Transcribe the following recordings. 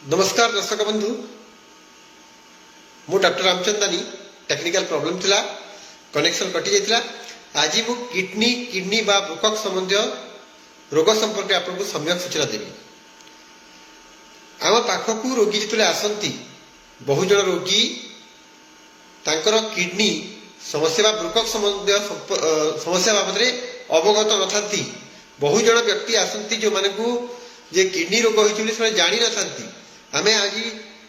नमस्कार दर्शक बंधु मु डॉक्टर रामचंदानी टेक्निकल प्रॉब्लम थिला कनेक्शन कटि जाइतिला। आज मु किडनी बा वृकक संबंधी रोग संपर्क आपको सम्यक सूचना देवी। आम पाखक रोगी जिते आसती बहुजन रोगी तांकर किडनी समस्या वृकक संबंधी समस्या बाबद अवगत नथांती। बहुजन व्यक्ति आसती जो माने जे किडनी रोग होती से जानी नथांती। आमे आज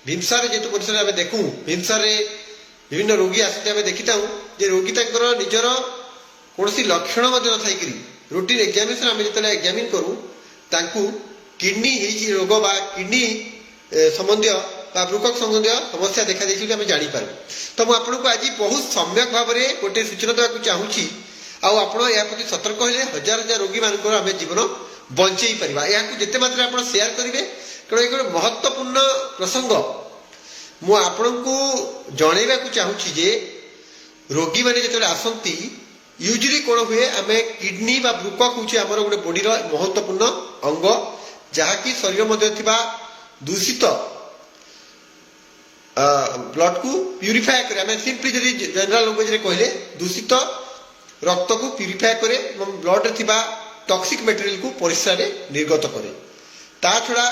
भीमसार जेतु परिसर आमे देखू भीमसार विभिन्न रोगी आसते आमे देखिता जे रोगी तांकर निजर कौनसी लक्षण न थाइकरी रूटीन एग्जामिनेशन आमे जेतले एग्जामिन करू तांकू किडनी ही रोग बा किडनी संबंधी बा वृकक संबंधी समस्या देखा देछि आमे जानि पारू। तो मु आपनको आज बहुत सम्यक भाव में गोटे सूचना देवाक चाहूँगी। आपण या प्रति सतर्क हेले हजार हजार रोगी मानकर आमे जीवन बंचई परिबा। याकू जेते मात्रा आपण शेयर करिवे कारण एक महत्वपूर्ण प्रसंग मु आपनको जनइबा चाहूँगी जे रोगी मैंने जो आसती यूजुअली कौन हुए आम किडनी बा वृकक हूँ आम गोटे बॉडी महत्वपूर्ण अंग जहाँकि शरीर मध्य दूषित ब्लड को प्यूरिफाए करे। आम सिंपली जदि जनरल लैंग्वेज कहले दूषित रक्त को प्यूरिफाए करे ब्लड रे टॉक्सिक मटेरियल को परिस्रा निर्गत करे। ता छड़ा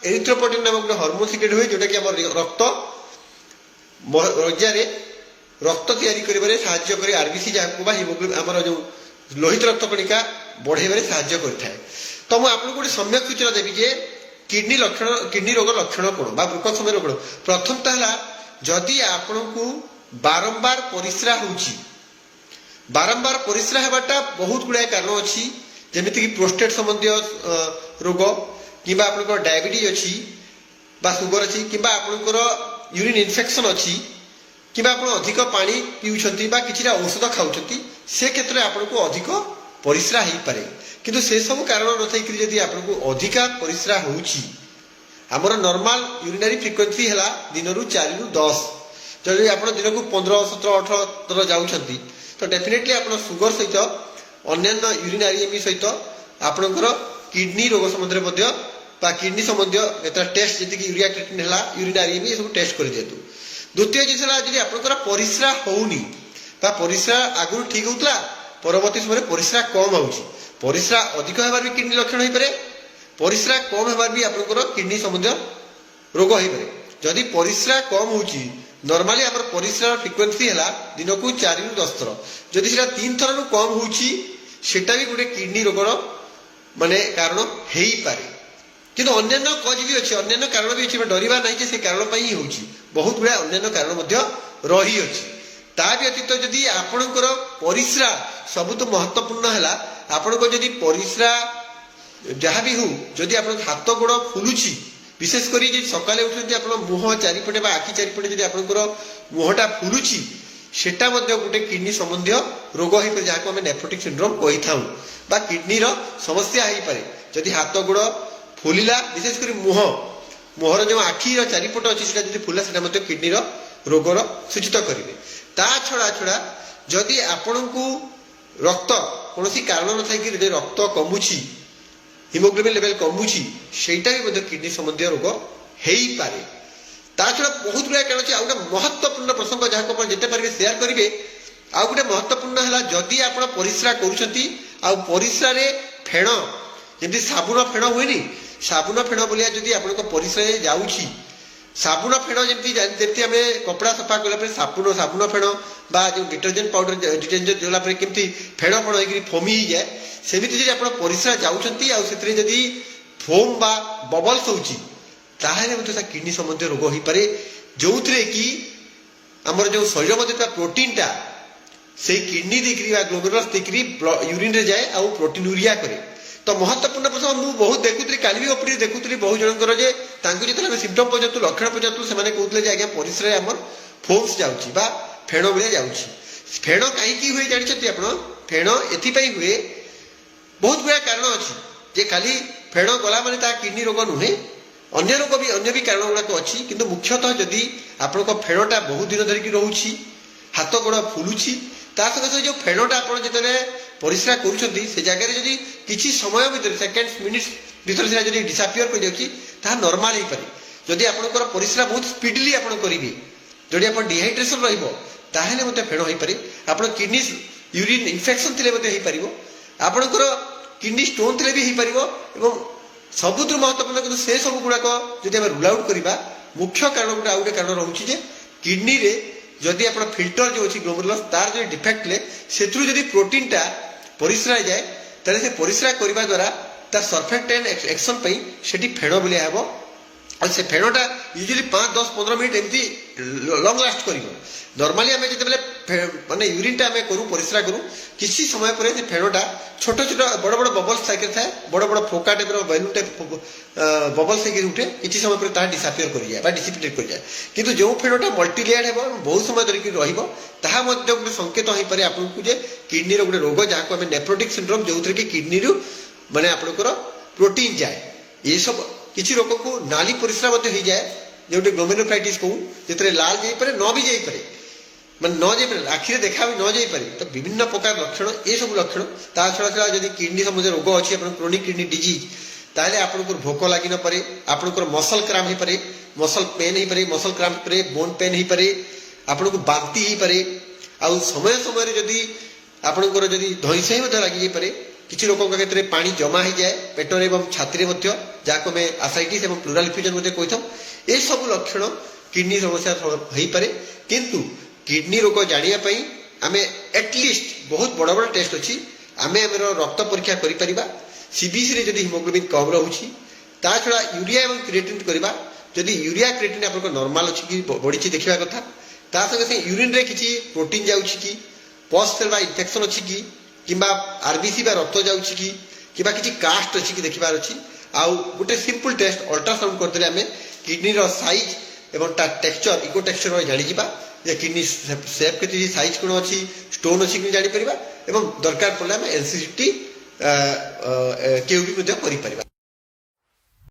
एरिथ्रोपोएटिन नामक गोटे हार्मोन सिक्रेट हुए जोटा कि आम रक्त रज्जा रक्त तैयारी करिबारे साहाय्य करे। आरबीसी जहाँ हिमोग्लोबिन आमर जो लोहित रक्त कणिका बढ़ाइबारे साहाय्य करथाय। तो मु आपको गोटे सम्यक सूचना देवी जे किडनी रोग लक्षण कौन बा वृकक समय रोग प्रथम ताला जदि आपको बारंबार परिस्रा होउची बारंबार परिस्रा हेबाटा बहुत गुड़ाए कारण अच्छी जमीती कि प्रोस्टेट संबंधी रोग किंबा आपनकर डायबिटीज अच्छी बा सुगर अच्छी किंबा आपनकर यूरिन इन्फेक्शन अच्छी किंबा आप अधिक पानी पीउछंती बा किछिटा औषध खाउछंती से क्षेत्र में आपको अधिक परिस्रा हो पारे। किंतु से सब कारण न थाइकरी जदि आपको अधिका परिस्रा होउची हमर नॉर्मल यूरिनरी फ्रिक्वेंसी हैला दिन रु 4 रु 10 जदि आप दिन को 15 17 18 थर जाउछंती तो डेफिनेटली आप सुगर सहित अन्य यूरिनारी सहित आपणकर किडनी रोग संबंधी बा किडनी संबंधी टेस्ट जी यूरिया क्रिएटिनिन है यूरिनारी ये सब टेस्ट कर दिंतु। द्वितीय जिस जी आपंकर परिस्रा होनी परिस्रा आगु ठीक होता परवर्ती समय परिस्रा कम होउची परिस्रा अधिक होबार भी किडनी लक्षण हो पारे परिस्रा कम होबार भी आपंकर किडनी संबंधी रोग हो पारे। जदि परिस्रा कम होउची नॉर्मली आम परिस्रा फ्रिक्वेंसी है दिन को 4 रु 10 थर जदि से 3 थर कम होउची सेटा भी गोटे किडनी रोगर माने कारण हो पारे। किंतु अन्य कज भी अच्छे अन्य कारण भी अच्छे डरवा ना से कारण ही होउची बहुत गुड़ा अन्य कारण रही अच्छी। ता व्यतीत जदि आपणकर परिस्रा सब तो महत्वपूर्ण है आपण जदि परिस्रा जहाँ भी हो जदि आप हाथ गोड़ फुलुची विशेषकर सकाले उठते आप मुह चारिपटे आखि चारिपटे जब आपंकर मुहटा फुलुची सेटा गोटे किडनी संबंधी रोग हो पाए जहाँ आम नेफ्रोटिक सिंड्रोम कही था बा किडनी समस्या हो पाए। जदि हाथ गोड़ फुलिला विशेषकर मुहर जो आखिर चारिपट अच्छी जब फुला से किडनी रोगर सूचित करेंगे। ता छड़ा छड़ा जदि आपण को रक्त कौन कारण न थी रक्त कमुची हिमोग्लोबिन लेवल कमुची सेटा भी किडनी संबंधी रोग हो पारे। ता छड़ा बहुत गुड़ा कारण अच्छे आउ गोटे महत्वपूर्ण प्रसंग जहाँ को जिते पारे शेयर करेंगे। आउ गोटे महत्वपूर्ण है जदि आप परिस्रा करिस्रा फेण जमी साबुन फेण हुए साबुन फेण बोलिया जदि आप परिस्रा जाऊँगी साबुन फेण जमी आम कपड़ा सफा कला साबुन फेण बा जो डिटर्जेंट पाउडर डिटर्जेंट देला केमती फेण फेण हो फोमी जाए सेमती जब आप परिस्रा जाऊँगी जदि फोम बा बबल्स होची किडनी संबंधी रोग हो पारे जो थे कि आमर जो शरीर मध्य प्रोटीनटा से किडनी देखिए ग्लोमेरुलस देखिए यूरिन रे जाए आउ प्रोटीन यूरिया करे। तो महत्वपूर्ण प्रसंग मुझे बहुत देखुली काली भी ओपी देखुली बहुत जनकर जे जो सिम्पटम पचारू लक्षण पचारू से कहते आज्ञा परिस्रा आम फोम्स जाऊँगी फेण भाया जाऊँगी। फेण कहीं हुए जानते आप फेण एपाई हुए बहुत गुड़ा कारण अच्छी जे खाली फेण गला माने किडनी रोग नुहे अन्य भी कारण गुड़ाक अच्छी। किंतु मुख्यतः जदि आपण फेणटा बहुत दिन धरिकी रोची हाथ गोड़ फुलुची ता संगे जो फेणटा आप जो परिस्रा कर जगह किसी समय भर सेकेंड्स मिनिट्स भर से डिसापियर कर नॉर्मल हो पारे। जदि आपनकर परिस्रा बहुत स्पीडली आपण करिवे जदि आपण डिहाइड्रेशन रहइबो ताहेले मते फेण होई पारे आपण किडनी यूरिन इन्फेक्शन थिले मते होई पारिबो आपनकर किडनी स्टोन थिले भी होई पारिबो एवं सबुठ महत्वपूर्ण कि से सब गुड़ाक जदि आम रूल आउट करवा मुख्य कारण गोटे आउ गोटे कारण रोचे जे किडनी रे जदि आप फिल्टर जो अच्छी ग्लोमेरुलस तार जो डिफेक्ट ले से जदि प्रोटीन टा परिस्रा जाए ताले से परिस्रा करने द्वारा तार सरफेक्टेंट एक्शन से फेण बोलिया हे और से फेणटा यूजुअली 5-10-15 मिनट एमती लंग लास्ट कर नॉर्मली आम जो माने यूरिन आम करूँ परिस्रा करूँ किसी समय पर से फेणटा छोट छोट बड़ बड़ बबल्स टाइप थाए बड़ बड़ फोका टाइप बैलून टाइप बबल्स उठे किसी समय पर डिसापियर कर जाए डिसिपिटेट कर जाए किंतु जो फेणटा मल्टीलेयर्ड है बहुत समय धरिक रहा गोटे संकेत हो पारे आपको जे किडनी गोटे रोग जहाँ को नेफ्रोटिक सिंड्रोम जो कि किडनी रु माने आपनकर प्रोटीन जाए ये सब किसी रोग को नाली परिस्रा हो जाए जो ग्लोमेरुलाइटिस कहूँ जो लाल जापे न भी जापे मैं न जापे आखिरे देखा भी न जापे तो विभिन्न प्रकार लक्षण ये सब लक्षण ता छड़ा छड़ा जब किडनी संबंधी रोग अच्छी क्रोनिक किडनी डिजीज ताहले आपनकर भोक लगी न पारे आपनकर मसल क्राम्प हो पारे मसल पेन हो पारे मसल क्राम्प पारे बोन पेन हो पारे आपनको बांती हो पारे आ समय समय जदि आपनकर जदि धईसई लगी पारे किसी लोगों क्षेत्र में पानी जमा हो जाए पेटर एवं छाती में जहाँ को आसाइटिस एवं प्लूराल इफ्यूजन कही था ये सब लक्षण किडनी समस्या हो पारे किंतु किडनी रोग जानापी आम एटलिस्ट बहुत बड़ बड़ टेस्ट अच्छी आम आम रक्त परीक्षा करा सीबीसी जदि हिमोग्लोबिन कम रोचे ता छड़ा यूरिया एवं क्रिएटिन करवा जदि यूरिया क्रिएटिन आप नॉर्मल अच्छी कि बढ़ी देखा कथा ता संगे यूरिन रे किसी प्रोटीन जाऊँगी कि पस सेल इन्फेक्शन अच्छी कि किंबा आरबीसी बा रक्त जाऊँगी कि किंबा किसी कास्ट अच्छी कि देखबार अच्छी आउ गोटे सिंपल टेस्ट अल्ट्रासाउंड करदे आम किडनी साइज एवं टेक्सचर इको टेक्सचर जानीजा जे किडनी सेप के साइज कौन अच्छी स्टोन अच्छी कि जापर एवं दरकार पड़े आम एनसीटी केउ भी कर।